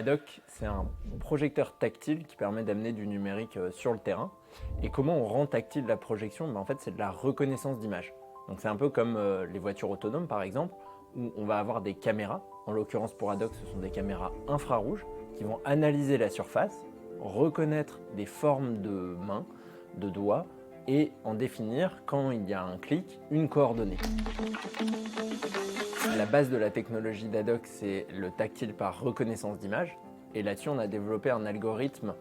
Adoc, c'est un projecteur tactile qui permet d'amener du numérique sur le terrain. Et comment on rend tactile la projection? En fait, c'est de la reconnaissance d'image. Donc c'est un peu comme les voitures autonomes par exemple, où on va avoir des caméras. En l'occurrence pour Adoc, ce sont des caméras infrarouges qui vont analyser la surface, reconnaître des formes de mains, de doigts, et en définir, quand il y a un clic, une coordonnée. La base de la technologie d'Adoc, c'est le tactile par reconnaissance d'image. Et là-dessus, on a développé un algorithme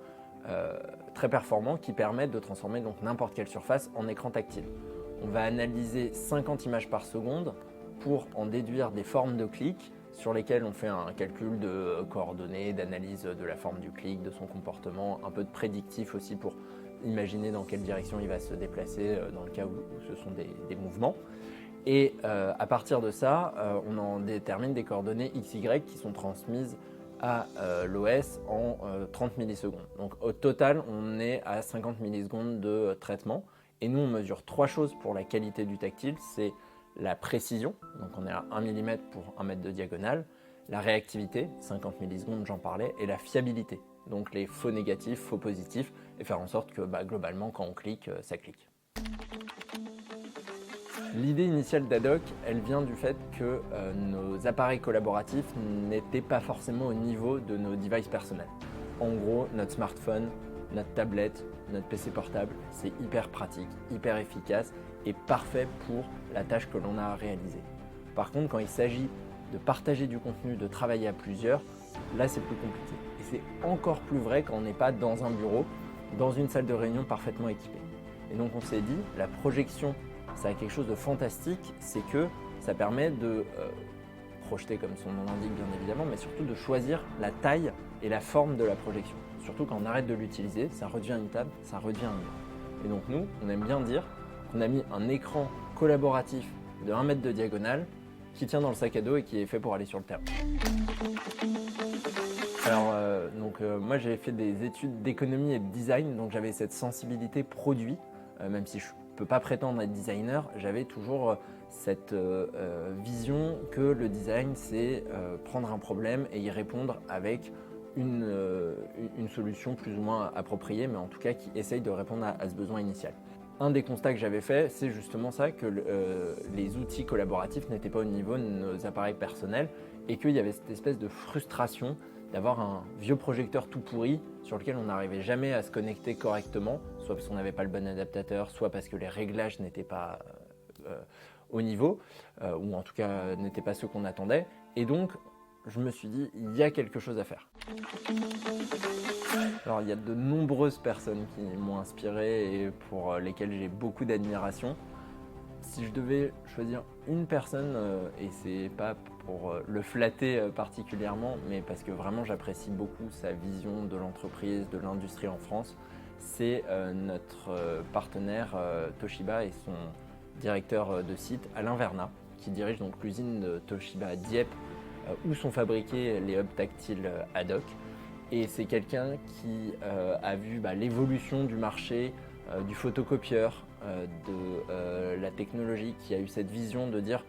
très performant qui permet de transformer donc n'importe quelle surface en écran tactile. On va analyser 50 images par seconde pour en déduire des formes de clics sur lesquelles on fait un calcul de coordonnées, d'analyse de la forme du clic, de son comportement, un peu de prédictif aussi pour imaginer dans quelle direction il va se déplacer dans le cas où ce sont des mouvements. Et à partir de ça, on en détermine des coordonnées XY qui sont transmises à l'OS en 30 millisecondes. Donc au total, on est à 50 millisecondes de traitement. Et nous, on mesure 3 choses pour la qualité du tactile. C'est la précision, donc on est à 1 mm pour 1 mètre de diagonale, la réactivité, 50 millisecondes, j'en parlais, et la fiabilité, donc les faux négatifs, faux positifs, et faire en sorte que globalement, quand on clique, ça clique. L'idée initiale d'Adoc, elle vient du fait que nos appareils collaboratifs n'étaient pas forcément au niveau de nos devices personnels. En gros, notre smartphone, notre tablette, notre PC portable, c'est hyper pratique, hyper efficace et parfait pour la tâche que l'on a à réaliser. Par contre, quand il s'agit de partager du contenu, de travailler à plusieurs, là c'est plus compliqué. Et c'est encore plus vrai quand on n'est pas dans un bureau, dans une salle de réunion parfaitement équipée. Et donc on s'est dit, la projection, ça a quelque chose de fantastique, c'est que ça permet de projeter comme son nom l'indique bien évidemment, mais surtout de choisir la taille et la forme de la projection. Surtout quand on arrête de l'utiliser, ça redevient une table, ça redevient un mur. Et donc nous, on aime bien dire qu'on a mis un écran collaboratif de 1 mètre de diagonale qui tient dans le sac à dos et qui est fait pour aller sur le terrain. Alors moi j'ai fait des études d'économie et de design, donc j'avais cette sensibilité produit, même si je ne peux pas prétendre être designer, j'avais toujours cette vision que le design c'est prendre un problème et y répondre avec une solution plus ou moins appropriée, mais en tout cas qui essaye de répondre à ce besoin initial. Un des constats que j'avais fait, c'est justement ça, que les outils collaboratifs n'étaient pas au niveau de nos appareils personnels et qu'il y avait cette espèce de frustration d'avoir un vieux projecteur tout pourri sur lequel on n'arrivait jamais à se connecter correctement, soit parce qu'on n'avait pas le bon adaptateur, soit parce que les réglages n'étaient pas au niveau, ou en tout cas n'étaient pas ceux qu'on attendait. Et donc, je me suis dit, il y a quelque chose à faire. Alors, il y a de nombreuses personnes qui m'ont inspiré et pour lesquelles j'ai beaucoup d'admiration. Si je devais choisir une personne, et c'est pas pour le flatter particulièrement, mais parce que vraiment j'apprécie beaucoup sa vision de l'entreprise, de l'industrie en France, c'est notre partenaire Toshiba et son directeur de site Alain Vernat, qui dirige donc l'usine de Toshiba à Dieppe, où sont fabriqués les hubs tactiles Adoc. Et c'est quelqu'un qui a vu l'évolution du marché, du photocopieur, de la technologie, qui a eu cette vision de dire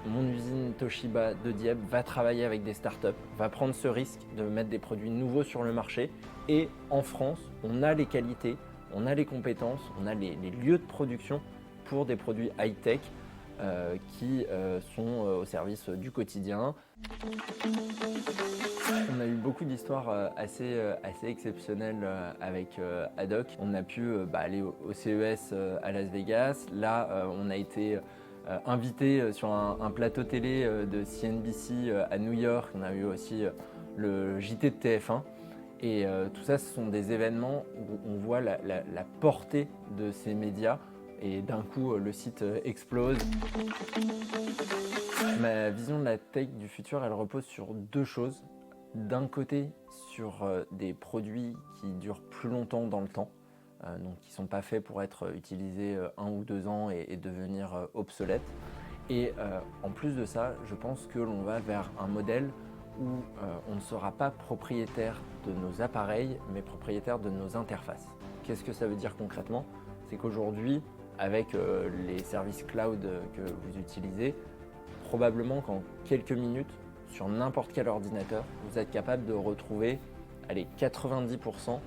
mon usine Toshiba de Dieppe va travailler avec des startups, va prendre ce risque de mettre des produits nouveaux sur le marché. Et en France, on a les qualités, on a les compétences, on a les lieux de production pour des produits high-tech qui sont au service du quotidien. On a eu beaucoup d'histoires assez exceptionnelles avec Adoc. On a pu aller au CES à Las Vegas. Là, on a été invité sur un plateau télé de CNBC à New York. On a eu aussi le JT de TF1. Et tout ça, ce sont des événements où on voit la portée de ces médias. Et d'un coup, le site explose. Ma vision de la tech du futur, elle repose sur 2 choses. D'un côté, sur des produits qui durent plus longtemps dans le temps, donc qui ne sont pas faits pour être utilisés 1 ou 2 ans et devenir obsolètes. Et en plus de ça, je pense que l'on va vers un modèle où on ne sera pas propriétaire de nos appareils, mais propriétaire de nos interfaces. Qu'est-ce que ça veut dire concrètement? C'est qu'aujourd'hui, avec les services cloud que vous utilisez, probablement qu'en quelques minutes, sur n'importe quel ordinateur, vous êtes capable de retrouver 90%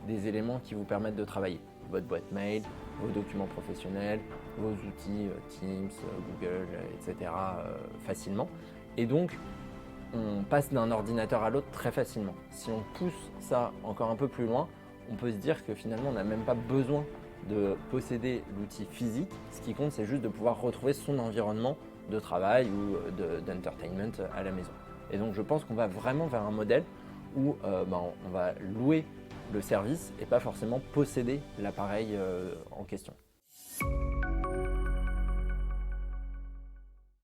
des éléments qui vous permettent de travailler. Votre boîte mail, vos documents professionnels, vos outils Teams, Google, etc. Facilement. Et donc, on passe d'un ordinateur à l'autre très facilement. Si on pousse ça encore un peu plus loin, on peut se dire que finalement, on n'a même pas besoin de posséder l'outil physique. Ce qui compte, c'est juste de pouvoir retrouver son environnement de travail ou d'entertainment à la maison. Et donc, je pense qu'on va vraiment vers un modèle où on va louer le service et pas forcément posséder l'appareil en question.